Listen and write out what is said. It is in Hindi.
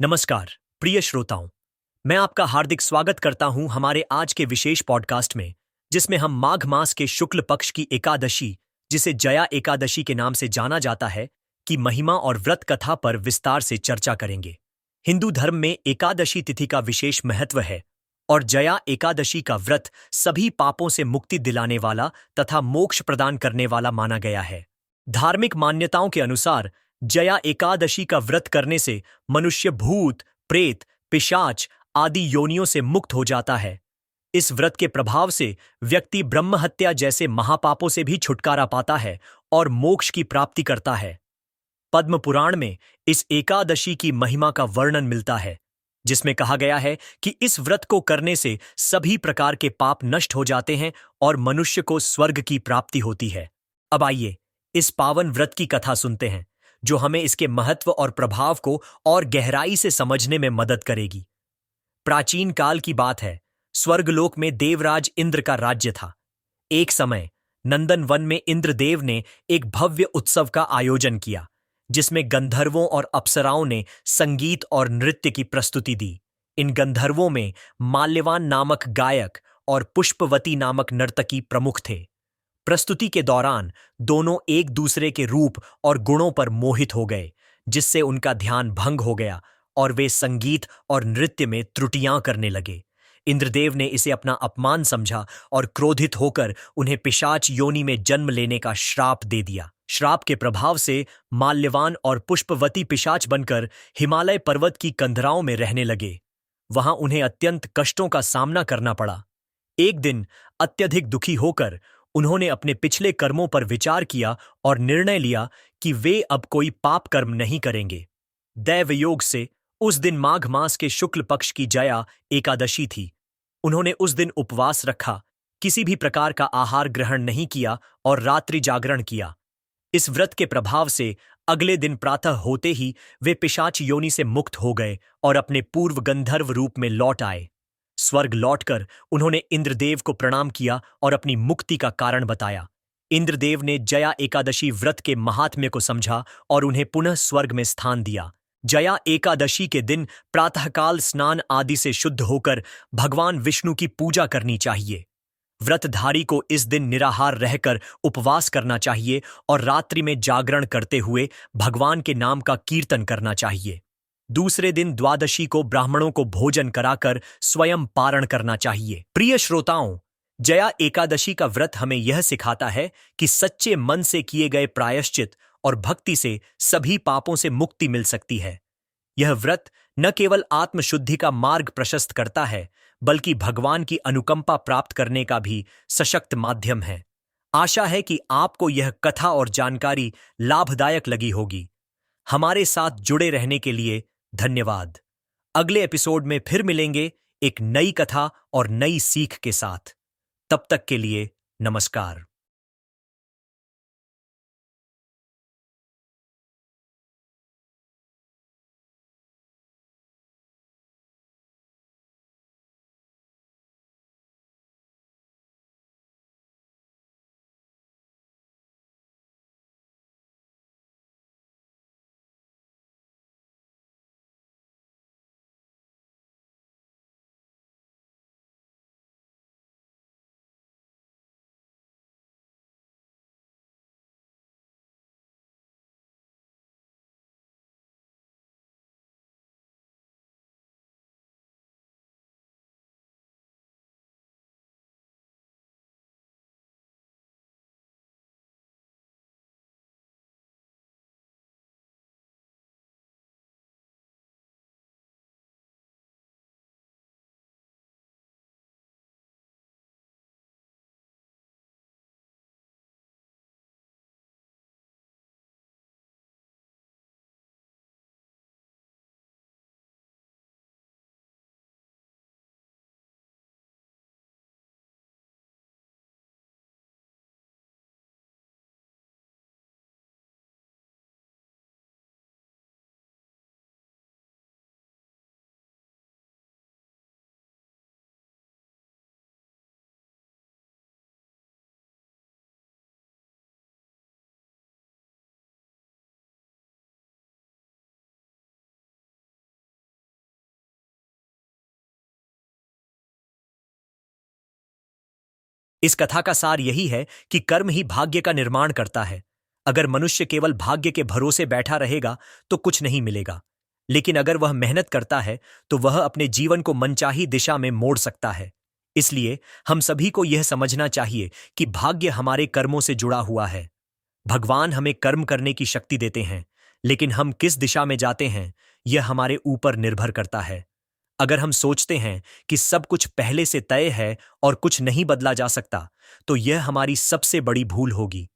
नमस्कार प्रिय श्रोताओं। मैं आपका हार्दिक स्वागत करता हूं हमारे आज के विशेष पॉडकास्ट में, जिसमें हम माघ मास के शुक्ल पक्ष की एकादशी, जिसे जया एकादशी के नाम से जाना जाता है, की महिमा और व्रत कथा पर विस्तार से चर्चा करेंगे। हिंदू धर्म में एकादशी तिथि का विशेष महत्व है और जया एकादशी का व्रत सभी पापों से मुक्ति दिलाने वाला तथा मोक्ष प्रदान करने वाला माना गया है। धार्मिक मान्यताओं के अनुसार जया एकादशी का व्रत करने से मनुष्य भूत, प्रेत, पिशाच आदि योनियों से मुक्त हो जाता है। इस व्रत के प्रभाव से व्यक्ति ब्रह्म हत्या जैसे महापापों से भी छुटकारा पाता है और मोक्ष की प्राप्ति करता है। पद्म पुराण में इस एकादशी की महिमा का वर्णन मिलता है, जिसमें कहा गया है कि इस व्रत को करने से सभी प्रकार के पाप नष्ट हो जाते हैं और मनुष्य को स्वर्ग की प्राप्ति होती है। अब आइए इस पावन व्रत की कथा सुनते हैं, जो हमें इसके महत्व और प्रभाव को और गहराई से समझने में मदद करेगी। प्राचीन काल की बात है। स्वर्गलोक में देवराज इंद्र का राज्य था। एक समय नंदन वन में इंद्रदेव ने एक भव्य उत्सव का आयोजन किया, जिसमें गंधर्वों और अप्सराओं ने संगीत और नृत्य की प्रस्तुति दी। इन गंधर्वों में माल्यवान नामक गायक और पुष्पवती नामक नर्तकी प्रमुख थे। प्रस्तुति के दौरान दोनों एक दूसरे के रूप और गुणों पर मोहित हो गए, जिससे उनका ध्यान भंग हो गया और वे संगीत और नृत्य में त्रुटियां करने लगे। इंद्रदेव ने इसे अपना अपमान समझा और क्रोधित होकर उन्हें पिशाच योनि में जन्म लेने का श्राप दे दिया। श्राप के प्रभाव से माल्यवान और पुष्पवती पिशाच बनकर हिमालय पर्वत की कंधराओं में रहने लगे। वहां उन्हें अत्यंत कष्टों का सामना करना पड़ा। एक दिन अत्यधिक दुखी होकर उन्होंने अपने पिछले कर्मों पर विचार किया और निर्णय लिया कि वे अब कोई पाप कर्म नहीं करेंगे। दैवयोग से उस दिन माघ मास के शुक्ल पक्ष की जया एकादशी थी। उन्होंने उस दिन उपवास रखा, किसी भी प्रकार का आहार ग्रहण नहीं किया और रात्रि जागरण किया। इस व्रत के प्रभाव से अगले दिन प्रातः होते ही वे पिशाच योनि से मुक्त हो गए और अपने पूर्व गंधर्व रूप में लौट आए। स्वर्ग लौटकर उन्होंने इंद्रदेव को प्रणाम किया और अपनी मुक्ति का कारण बताया। इंद्रदेव ने जया एकादशी व्रत के महात्म्य को समझा और उन्हें पुनः स्वर्ग में स्थान दिया। जया एकादशी के दिन प्रातःकाल स्नान आदि से शुद्ध होकर भगवान विष्णु की पूजा करनी चाहिए। व्रतधारी को इस दिन निराहार रहकर उपवास करना चाहिए और रात्रि में जागरण करते हुए भगवान के नाम का कीर्तन करना चाहिए। दूसरे दिन द्वादशी को ब्राह्मणों को भोजन कराकर स्वयं पारण करना चाहिए। प्रिय श्रोताओं, जया एकादशी का व्रत हमें यह सिखाता है कि सच्चे मन से किए गए प्रायश्चित और भक्ति से सभी पापों से मुक्ति मिल सकती है। यह व्रत न केवल आत्मशुद्धि का मार्ग प्रशस्त करता है, बल्कि भगवान की अनुकंपा प्राप्त करने का भी सशक्त माध्यम है। आशा है कि आपको यह कथा और जानकारी लाभदायक लगी होगी। हमारे साथ जुड़े रहने के लिए धन्यवाद। अगले एपिसोड में फिर मिलेंगे एक नई कथा और नई सीख के साथ। तब तक के लिए नमस्कार। इस कथा का सार यही है कि कर्म ही भाग्य का निर्माण करता है। अगर मनुष्य केवल भाग्य के भरोसे बैठा रहेगा तो कुछ नहीं मिलेगा, लेकिन अगर वह मेहनत करता है तो वह अपने जीवन को मनचाही दिशा में मोड़ सकता है। इसलिए हम सभी को यह समझना चाहिए कि भाग्य हमारे कर्मों से जुड़ा हुआ है। भगवान हमें कर्म करने की शक्ति देते हैं, लेकिन हम किस दिशा में जाते हैं यह हमारे ऊपर निर्भर करता है। अगर हम सोचते हैं कि सब कुछ पहले से तय है और कुछ नहीं बदला जा सकता, तो यह हमारी सबसे बड़ी भूल होगी।